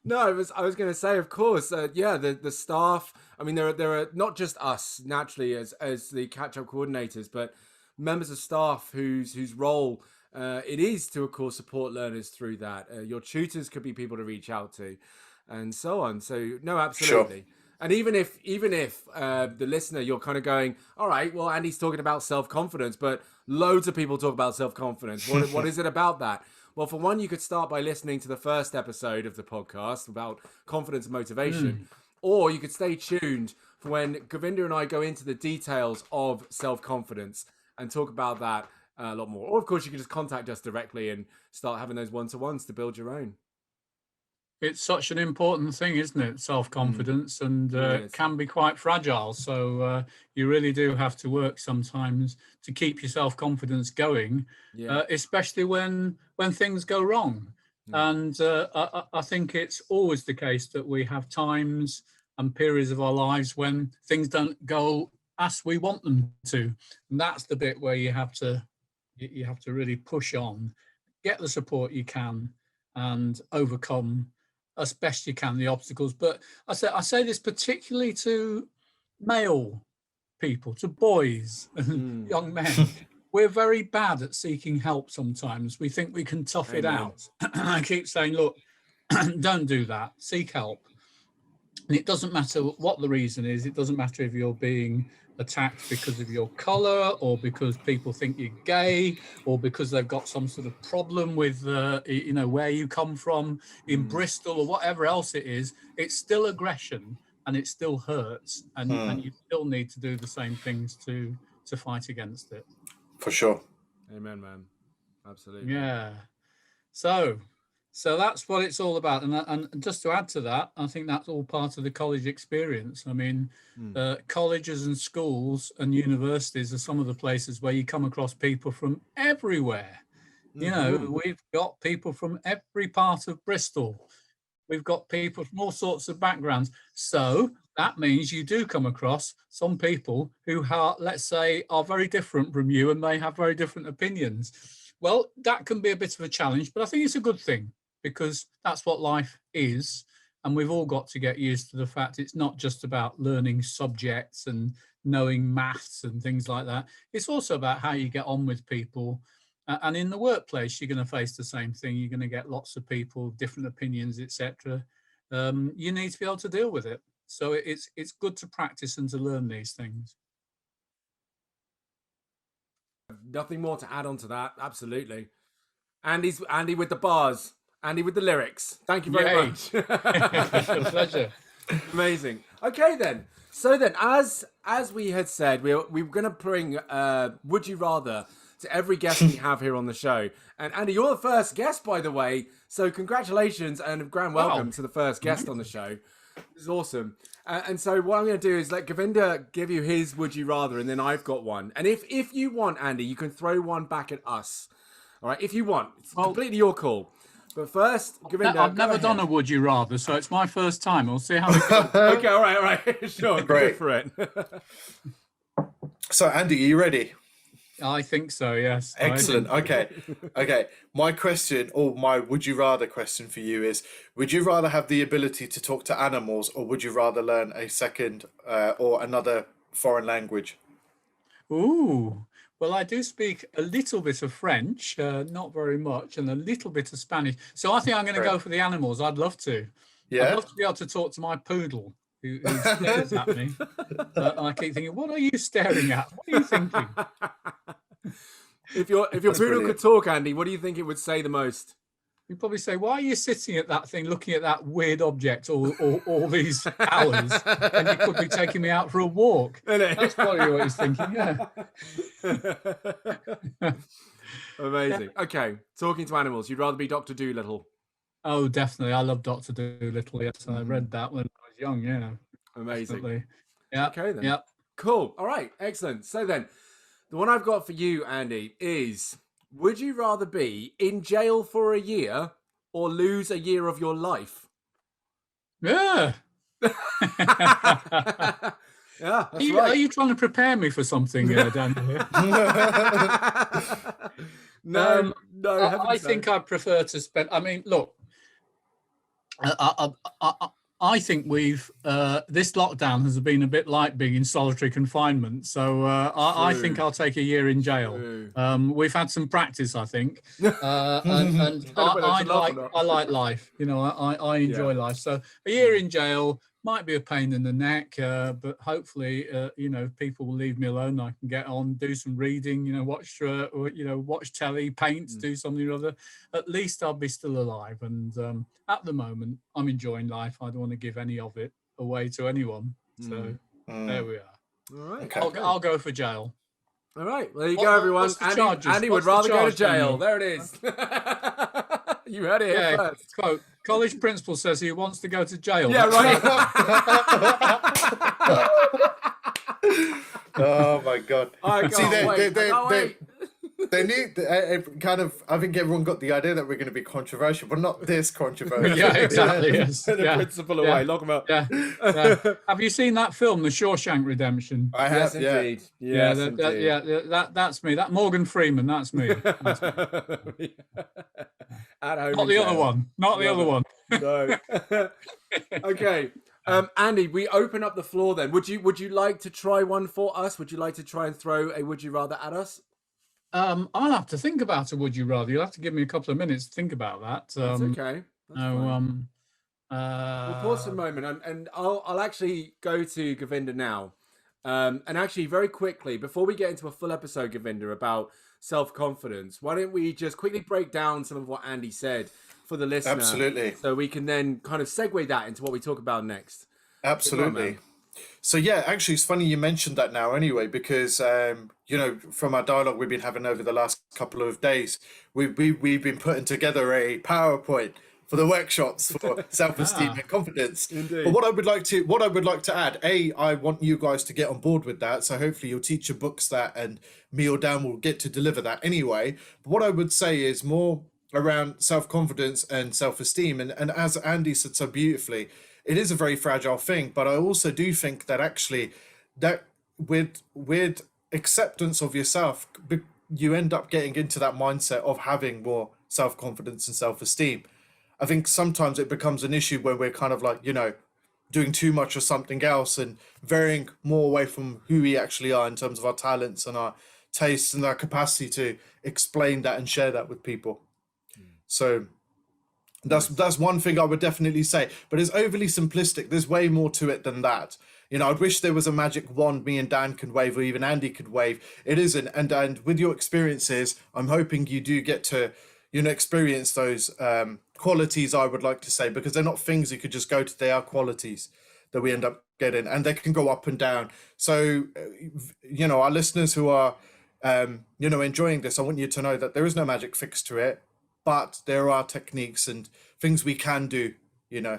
No, I was going to say, of course, the staff. I mean, there are not just us naturally as the catch-up coordinators, but members of staff whose role it is to, of course, support learners through that. Your tutors could be people to reach out to, and so on. So, no, absolutely. Sure. And even if the listener, you're kind of going, all right, well, Andy's talking about self-confidence, but loads of people talk about self-confidence. What is it about that? Well, for one, you could start by listening to the first episode of the podcast about confidence and motivation, or you could stay tuned for when Govinda and I go into the details of self-confidence and talk about that a lot more. Or, of course, you can just contact us directly and start having those one-to-ones to build your own. It's such an important thing, isn't it? Self-confidence, and it can be quite fragile. So you really do have to work sometimes to keep your self-confidence going, especially when things go wrong. And I think it's always the case that we have times and periods of our lives when things don't go as we want them to. And that's the bit where you have to really push on, get the support you can, and overcome as best you can the obstacles. But I say this particularly to male people, to boys and young men. We're very bad at seeking help sometimes. We think we can tough it out. I keep saying, look, don't do that. Seek help. And it doesn't matter what the reason is. It doesn't matter if you're being attacked because of your color, or because people think you're gay, or because they've got some sort of problem with where you come from in Bristol, or whatever else it is. It's still aggression, and it still hurts, and you still need to do the same things to fight against it. For sure. Amen, man. Absolutely. Yeah. So that's what it's all about. And just to add to that, I think that's all part of the college experience. I mean, colleges and schools and universities are some of the places where you come across people from everywhere. You know, we've got people from every part of Bristol. We've got people from all sorts of backgrounds. So that means you do come across some people who are, let's say, are very different from you and may have very different opinions. Well, that can be a bit of a challenge, but I think it's a good thing, because that's what life is. And we've all got to get used to the fact it's not just about learning subjects and knowing maths and things like that. It's also about how you get on with people. And in the workplace, you're going to face the same thing. You're going to get lots of people, different opinions, etc. You need to be able to deal with it. So it's good to practice and to learn these things. Nothing more to add on to that. Absolutely. Andy with the bars. Andy with the lyrics. Thank you very much. It's a pleasure. Amazing. Okay, then. So then, as we had said, we were going to bring Would You Rather to every guest we have here on the show. And Andy, you're the first guest, by the way. So congratulations and a grand welcome to the first guest on the show. This is awesome. And so what I'm going to do is let Govinda give you his Would You Rather, and then I've got one. And if you want, Andy, you can throw one back at us. All right, if you want. It's completely your call. But first, Govinda, I've never done a Would You Rather, so it's my first time. We'll see how it goes. Okay, all right. Sure, Great. Go for it. So, Andy, are you ready? I think so, yes. Excellent. Okay. My question, or my would you rather question for you is, would you rather have the ability to talk to animals, or would you rather learn a second or another foreign language? Ooh. Well, I do speak a little bit of French, not very much, and a little bit of Spanish. So I think I'm going to go for the animals. I'd love to. Yeah. I'd love to be able to talk to my poodle who stares at me. I keep thinking, what are you staring at? What are you thinking? If your poodle could talk, Andy, what do you think it would say the most? You'd probably say, why are you sitting at that thing looking at that weird object all these hours? And you could be taking me out for a walk. That's probably what he's thinking, yeah. Amazing. Okay, talking to animals. You'd rather be Dr. Dolittle? Oh, definitely. I love Dr. Dolittle. Yes, I read that when I was young, yeah. Amazing. Definitely. Yeah. Okay, then. Yeah. Cool. All right, excellent. So then, the one I've got for you, Andy, is... would you rather be in jail for a year or lose a year of your life? Yeah. Yeah, that's Are you trying to prepare me for something, Dan? No, I think I prefer to spend. I mean, look, I think we've this lockdown has been a bit like being in solitary confinement. So I think I'll take a year in jail. We've had some practice, I think, and I like life. You know, I enjoy life. So a year in jail might be a pain in the neck, but hopefully, you know, people will leave me alone. I can get on, do some reading, you know, watch telly, paint, do something or other. At least I'll be still alive. And at the moment, I'm enjoying life. I don't want to give any of it away to anyone. So there we are. All right. Okay. I'll go for jail. All right. Well, there you go, everyone. Andy would rather go to jail. There it is. You heard it here first. Quote, college principal says he wants to go to jail. Yeah, right. Oh my God! See, they need kind of. I think everyone got the idea that we're going to be controversial, but not this controversial. Yeah, exactly. Yes. Send the principal away. Lock him up. Yeah. Have you seen that film, The Shawshank Redemption? I have. Yes, indeed. Yes, indeed. That's me. That Morgan Freeman. That's me. That's me. At home. Not the other one. Not the other one. No. Okay. Andy, we open up the floor then. Would you like to try one for us? Would you like to try and throw a would you rather at us? I'll have to think about a would you rather. You'll have to give me a couple of minutes to think about that. That's okay. That's fine. We'll pause a moment and I'll actually go to Govinda now. And actually very quickly, before we get into a full episode, Govinda, about self-confidence, why don't we just quickly break down some of what Andy said for the listener? Absolutely. So we can then kind of segue that into what we talk about next. Absolutely. So yeah, actually, it's funny you mentioned that now anyway, because, you know, from our dialogue we've been having over the last couple of days, we've been putting together a PowerPoint for the workshops for self-esteem and confidence. Indeed. But what I would like to add, I want you guys to get on board with that. So hopefully your teacher books that and me or Dan will get to deliver that anyway. But what I would say is more around self-confidence and self-esteem. And as Andy said so beautifully, it is a very fragile thing, but I also do think that actually that with acceptance of yourself, you end up getting into that mindset of having more self-confidence and self-esteem. I think sometimes it becomes an issue when we're kind of like, you know, doing too much of something else and veering more away from who we actually are in terms of our talents and our tastes and our capacity to explain that and share that with people. So that's one thing I would definitely say, but it's overly simplistic. There's way more to it than that. You know, I'd wish there was a magic wand me and Dan could wave, or even Andy could wave. It isn't. And with your experiences, I'm hoping you do get to, you know, experience those qualities, I would like to say, because they're not things you could just go to. They are qualities that we end up getting, and they can go up and down. So, you know, our listeners who are, you know, enjoying this, I want you to know that there is no magic fix to it. But there are techniques and things we can do, you know.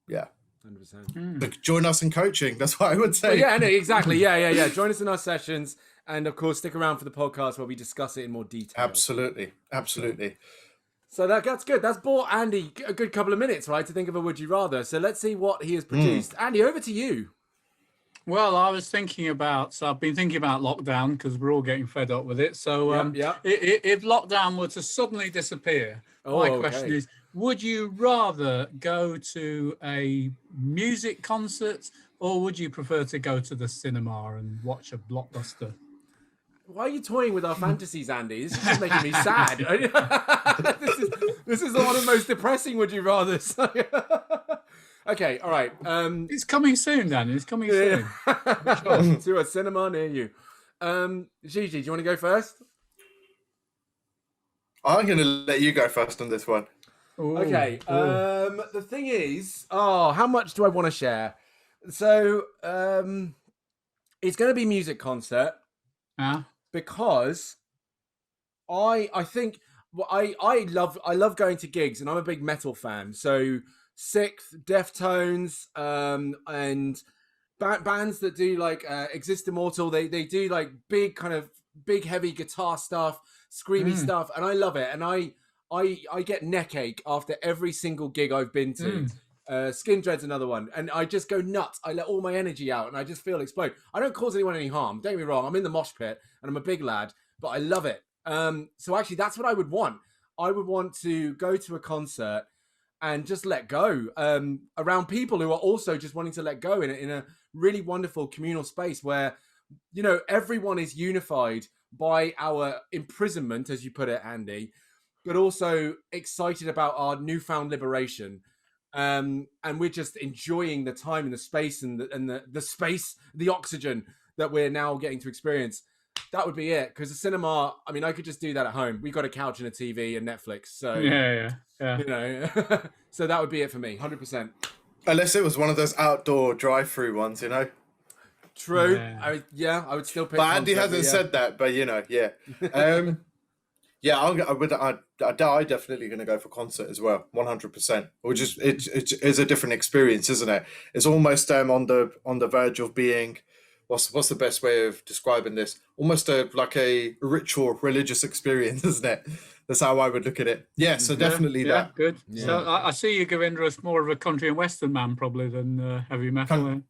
Yeah. 100%. Look, join us in coaching. That's what I would say. Well, yeah, no, exactly. Yeah. Join us in our sessions. And of course, stick around for the podcast where we discuss it in more detail. Absolutely. So that's good. That's bought Andy a good couple of minutes, right, to think of a would you rather. So let's see what he has produced. Andy, over to you. Well, I've been thinking about lockdown because we're all getting fed up with it. So if lockdown were to suddenly disappear, my question is, would you rather go to a music concert or would you prefer to go to the cinema and watch a blockbuster? Why are you toying with our fantasies, Andy? This is just making me sad. This is one of the most depressing would you rather. Okay, all right. It's coming soon, Dan. It's coming soon. Sure. To a cinema near you. Gigi, do you want to go first? I'm going to let you go first on this one. Ooh, Okay. ooh. The thing is, how much do I want to share? So, it's going to be music concert Yeah. because I think I love going to gigs, and I'm a big metal fan. So Sixth, Deftones, and bands that do like Exist Immortal, they do like big heavy guitar stuff, screamy stuff, and I love it. And I get neck ache after every single gig I've been to. Skin Dread's another one, and I just go nuts. I let all my energy out, and I just feel explode. I don't cause anyone any harm. Don't get me wrong. I'm in the mosh pit, and I'm a big lad, but I love it. So actually, that's what I would want. I would want to go to a concert and just let go around people who are also just wanting to let go in a really wonderful communal space where, you know, everyone is unified by our imprisonment, as you put it, Andy, but also excited about our newfound liberation. And we're just enjoying the time and the space and the space, the oxygen that we're now getting to experience. That would be it. Because the cinema, I mean, I could just do that at home. We've got a couch and a TV and Netflix. So, Yeah. you know, so that would be it for me, 100%. Unless it was one of those outdoor drive-through ones, you know. True. Yeah. I would still pick. But Andy concert, hasn't said that. But you know, yeah. Yeah, I definitely going to go for concert as well, 100%. Which is it's a different experience, isn't it? It's almost on the verge of being, what's the best way of describing this? Almost like a ritual religious experience, isn't it? That's how I would look at it. Yeah, so definitely that. Good. Yeah. So I see you, Govinda, as more of a country and western man probably than heavy metal.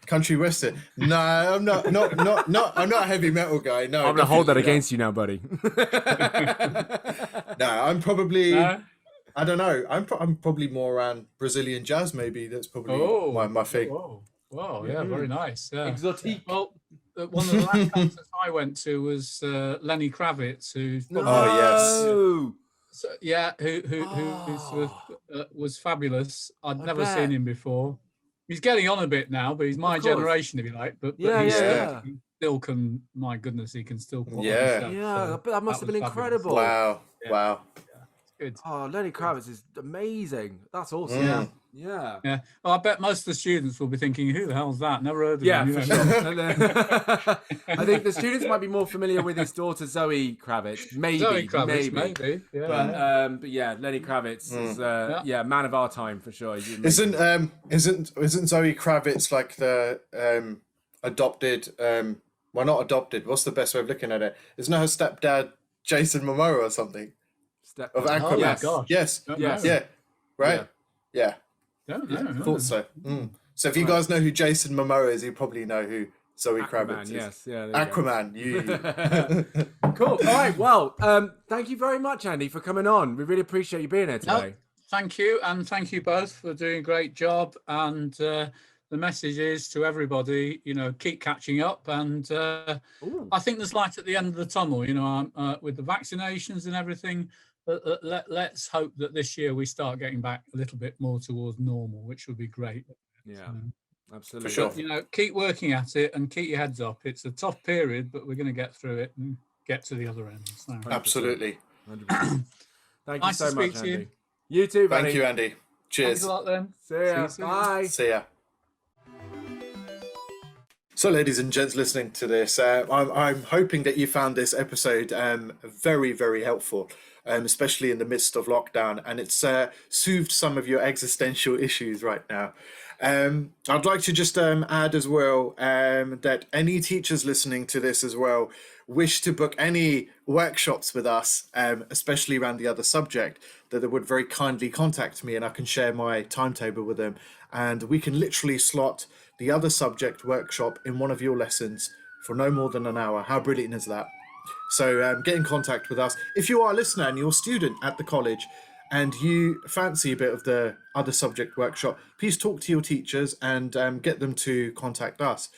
Country western. No, I'm not. I'm not a heavy metal guy. No, I'm gonna hold that against you now, buddy. No, I'm probably. I don't know. I'm probably more around Brazilian jazz. Maybe that's probably my thing. Wow, yeah, very nice. Yeah. Exotique. Well, one of the last concerts I went to was Lenny Kravitz, who's yes. who was fabulous. I'd never seen him before. He's getting on a bit now, but he's my generation, if you like. But he still can. My goodness, he can still. But that must have been incredible. Wow. It's good. Oh, Lenny Kravitz is amazing. That's awesome. Yeah. Well, I bet most of the students will be thinking, "Who the hell's that? Never heard of him." Yeah, for sure. I think the students might be more familiar with his daughter Zoe Kravitz. Maybe. Yeah. But yeah, Lenny Kravitz is man of our time for sure. Isn't Zoe Kravitz like the adopted? Well, not adopted. What's the best way of looking at it? Isn't her stepdad Jason Momoa or something? Of Aquaman. Oh, my gosh. Yes. Yeah. Right. Yeah. Thought so. So if you guys know who Jason Momoa is, you probably know who Zoe Kravitz is. Yes, yeah. Aquaman. You. Cool. All right. Well, thank you very much, Andy, for coming on. We really appreciate you being here today. Thank you, and thank you both for doing a great job. And the message is to everybody, you know, keep catching up. And I think there's light at the end of the tunnel. You know, with the vaccinations and everything. Let's hope that this year we start getting back a little bit more towards normal, which would be great. Yeah, absolutely. For sure. But, you know, keep working at it and keep your heads up. It's a tough period, but we're going to get through it and get to the other end. So. Absolutely. 100%. Thank you Nice so to much, speak to Andy. You too, buddy. Thank you, Andy. Cheers. Thanks a lot, then. See ya. See you soon. Bye. See ya. So, ladies and gents listening to this, I'm hoping that you found this episode very, very helpful, especially in the midst of lockdown, and it's soothed some of your existential issues right now. I'd like to just add as well that any teachers listening to this as well wish to book any workshops with us, especially around the other subject, that they would very kindly contact me and I can share my timetable with them, and we can literally slot the other subject workshop in one of your lessons for no more than an hour. How brilliant is that? So get in contact with us. If you are a listener and you're a student at the college and you fancy a bit of the other subject workshop, please talk to your teachers and get them to contact us.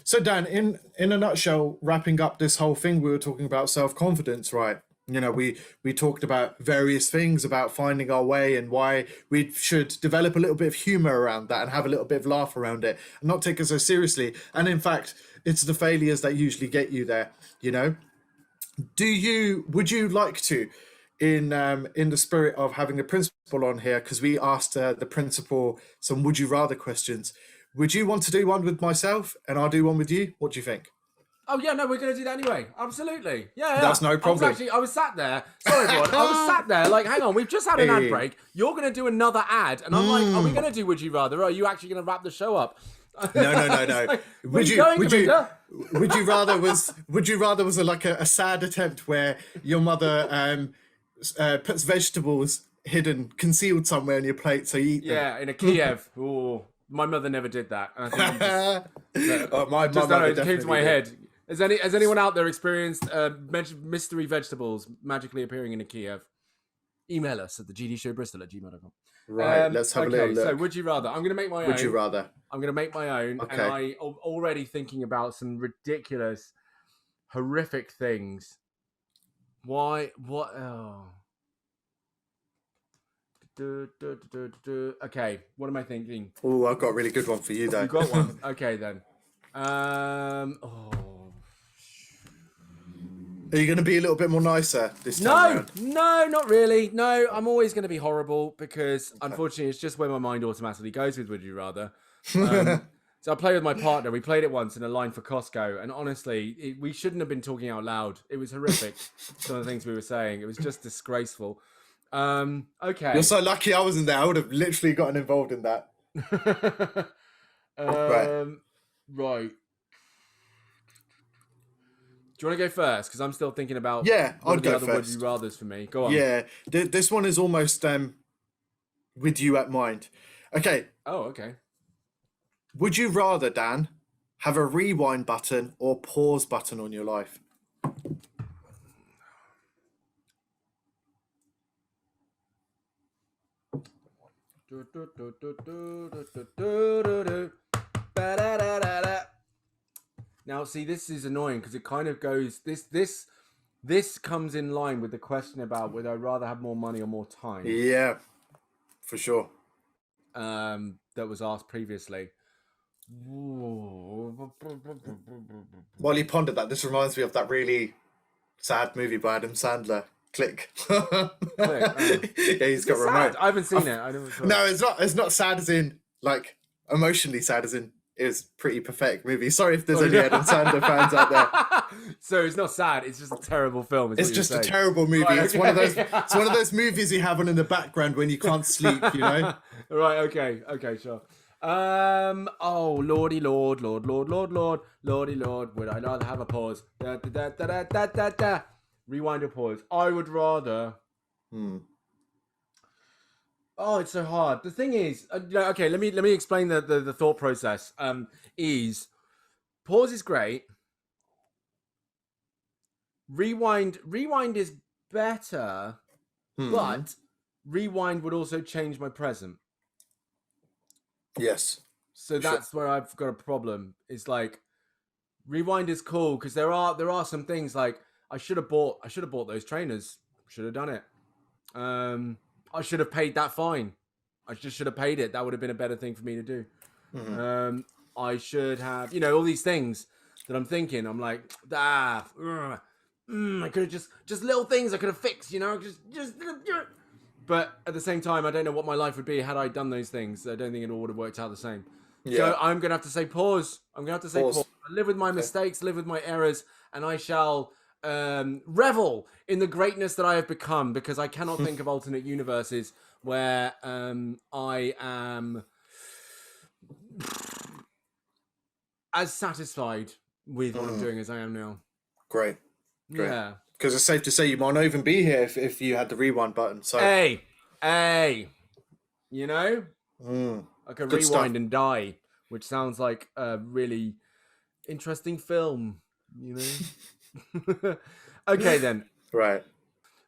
So Dan, in a nutshell, wrapping up this whole thing, we were talking about self-confidence, right? You know, we talked about various things about finding our way and why we should develop a little bit of humor around that and have a little bit of laugh around it and not take it so seriously. And in fact, it's the failures that usually get you there, you know? Would you like to in the spirit of having the principal on here, because we asked the principal some would you rather questions. Would you want to do one with myself and I'll do one with you? What do you think? Oh yeah, no, we're going to do that anyway. Absolutely. Yeah. That's no problem. I was sat there. Sorry, everyone. I was sat there like, hang on, we've just had an ad break. You're going to do another ad. And I'm like, are we going to do Would You Rather? Or are you actually going to wrap the show up? No. Like, Would you rather was like a sad attempt where your mother puts vegetables hidden, concealed somewhere on your plate so you eat them? Yeah, in a Kiev. Ooh, my mother never did that. I think my just mother it came to my did. head. Has anyone out there experienced mystery vegetables magically appearing in a Kiev? Email us at thegdshowbristol@gmail.com. Right, let's have a little look. So would you rather? I'm going to make my own. Would you rather? I'm going to make my own. Okay. And I'm already thinking about some ridiculous, horrific things. Why? What? Oh. Okay, what am I thinking? Oh, I've got a really good one for you, though. You got one? Okay, then. Are you going to be a little bit more nicer this time around? No, not really. No, I'm always going to be horrible because, unfortunately, it's just where my mind automatically goes with Would You Rather. So I played with my partner. We played it once in a line for Costco, and honestly, we shouldn't have been talking out loud. It was horrific. Some of the things we were saying. It was just disgraceful. Okay. You're so lucky I wasn't there. I would have literally gotten involved in that. Right. Do you want to go first? Because I'm still thinking about I'd go other first. Would You Rathers for me. Go on. Yeah, this one is almost with you at mind. Okay. Oh, okay. Would you rather, Dan, have a rewind button or pause button on your life? Now, see, this is annoying because it kind of goes. This comes in line with the question about would I rather have more money or more time. Yeah, for sure. That was asked previously. While you pondered that, this reminds me of that really sad movie by Adam Sandler. Click. Click. Yeah, he's got remote. I haven't seen it. I never saw it. No, it's not sad as in like emotionally sad as in it was pretty pathetic movie. Sorry if there's any Adam Sandler fans out there. So it's not sad. It's just a terrible film. It's just a terrible movie. Right, It's one of those. It's one of those movies you have on in the background when you can't sleep. You know. Right. Okay. Okay. Sure. Oh, lordy, lordy, lord. Would I rather have a pause? Rewind or pause? I would rather. Oh, it's so hard. The thing is, okay, let me explain the thought process. Is pause is great. Rewind is better, but rewind would also change my present. Yes. So that's where I've got a problem. It's like rewind is cool because there are some things like I should have bought those trainers. Should have done it. I should have paid that fine. I just should have paid it. That would have been a better thing for me to do. I should have, all these things that I'm thinking. I'm like, I could have just little things I could have fixed, just. But at the same time, I don't know what my life would be had I done those things. I don't think it all would have worked out the same. Yeah. So I'm going to have to say pause. Pause. Live with my mistakes, live with my errors, and I shall revel in the greatness that I have become because I cannot think of alternate universes where I am as satisfied with what I'm doing as I am now. Great. Yeah. Because it's safe to say you might not even be here if you had the rewind button. So Hey. I could Good rewind stuff. and die, which sounds like a really interesting film, Okay, then. Right.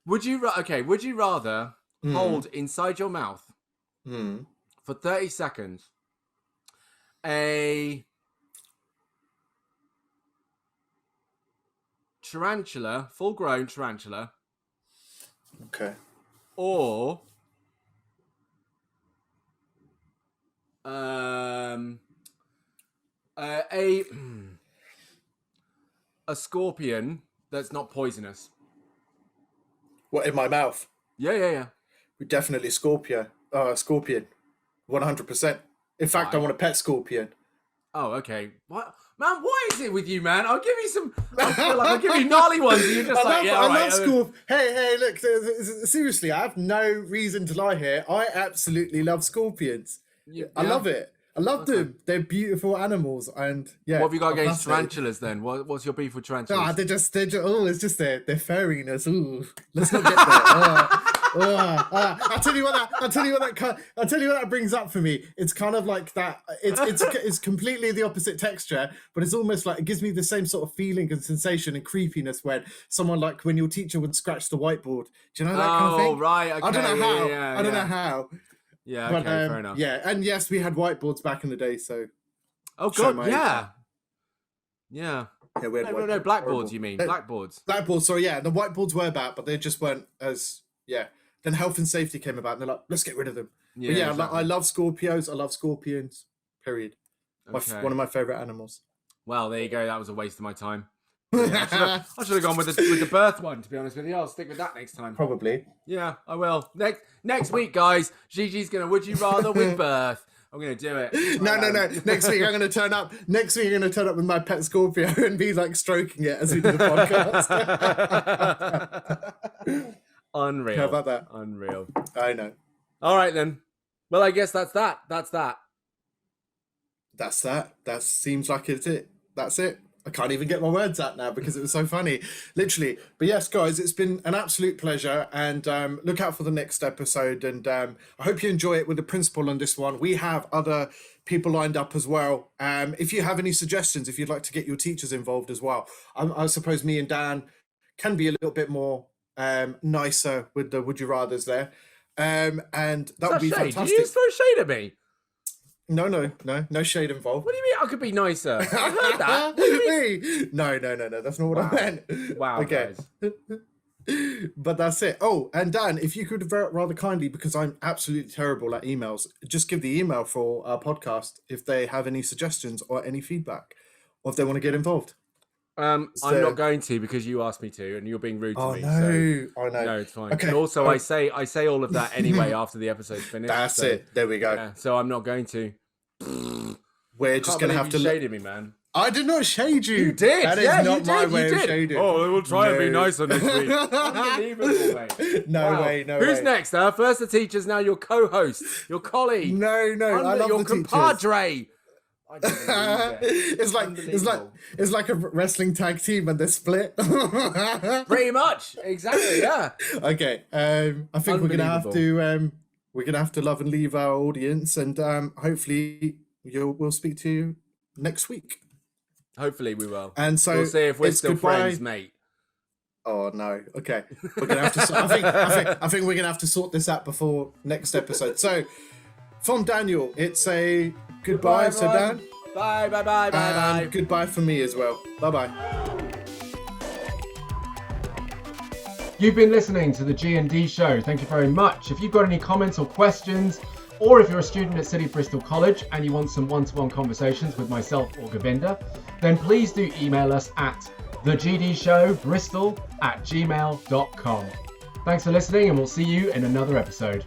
Would you rather hold inside your mouth for 30 seconds a tarantula, full-grown tarantula, Okay. or a scorpion that's not poisonous? What, in my mouth? Yeah. Definitely Scorpion. 100%. In fact, I want a pet scorpion. Oh, okay. What, man? What is it with you, man? I'll give you some. I feel like I'll give you gnarly ones. And you're just I love Scorpion. Hey, look. Seriously, I have no reason to lie here. I absolutely love scorpions. Yeah. I love it. I love them. They're beautiful animals, and yeah. What have you got against tarantulas then? What's your beef with tarantulas? Ah, they're just it's just their furriness. Ooh, let's not get there. I'll tell you what that brings up for me. It's kind of like that. It's completely the opposite texture, but it's almost like it gives me the same sort of feeling and sensation and creepiness when someone like when your teacher would scratch the whiteboard. Do you know that kind of thing? Oh, right. Okay. I don't know how. Yeah, I don't know how. Yeah, but, okay, fair enough. Yeah, and yes, we had whiteboards back in the day, so. Oh god, yeah. Yeah, we had no, blackboards. You mean blackboards? Blackboards. Sorry, yeah, the whiteboards were bad, but they just weren't as Then health and safety came about, and they're like, let's get rid of them. Yeah, but exactly. I love Scorpios. I love scorpions. Period. One of my favorite animals. Well, there you go. That was a waste of my time. Yeah, I should have gone with the birth one, to be honest with you. I'll stick with that next time. Probably. Yeah, I will. Next week, guys, Gigi's gonna would you rather with birth. I'm gonna do it. No. Next week I'm gonna turn up. Next week I'm gonna turn up with my pet Scorpio and be like stroking it as we do the podcast. Unreal. How about that? Unreal. I know. All right then. Well, I guess that's that. That's that. That seems like it's it. That's it. I can't even get my words out now because it was so funny, literally. But yes, guys, it's been an absolute pleasure, and look out for the next episode. And I hope you enjoy it with the principal on this one. We have other people lined up as well. If you have any suggestions, if you'd like to get your teachers involved as well, I suppose me and Dan can be a little bit more nicer with the would you rather's there, and that would be shade? fantastic. Did you just throw shade at me? No shade involved. What do you mean I could be nicer? I heard that. What do you mean? No, that's not what I meant. Wow, okay. Guys. But that's it. Oh, and Dan, if you could rather kindly, because I'm absolutely terrible at emails, just give the email for our podcast if they have any suggestions or any feedback, or if they want to get involved. I'm not going to because you asked me to, and you're being rude to me. No, so... I know. No, it's fine. Okay. And also, I say all of that anyway after the episode's finished. That's it. There we go. Yeah, so I'm not going to. We're just going to have to shaded me, man. I did not shade you. You did. That is not my way of shading. Oh, we'll try and be nicer next week. Unbelievable, mate. No way. Who's next? First the teachers, now your co-host, your colleague. No. I love your the compadre. It's like a wrestling tag team and they're split. Pretty much, exactly. Yeah. Okay. I think we're gonna have to love and leave our audience, and hopefully we'll speak to you next week. Hopefully we will. And so we'll see if we're still friends, mate. Oh no. Okay. We're gonna have to. I think we're gonna have to sort this out before next episode. So, from Daniel, it's a goodbye. So Dan. Bye. Goodbye from me as well. Bye. You've been listening to the G&D Show. Thank you very much. If you've got any comments or questions, or if you're a student at City of Bristol College and you want some one-to-one conversations with myself or Govinda, then please do email us at thegdshowbristol@gmail.com. Thanks for listening, and we'll see you in another episode.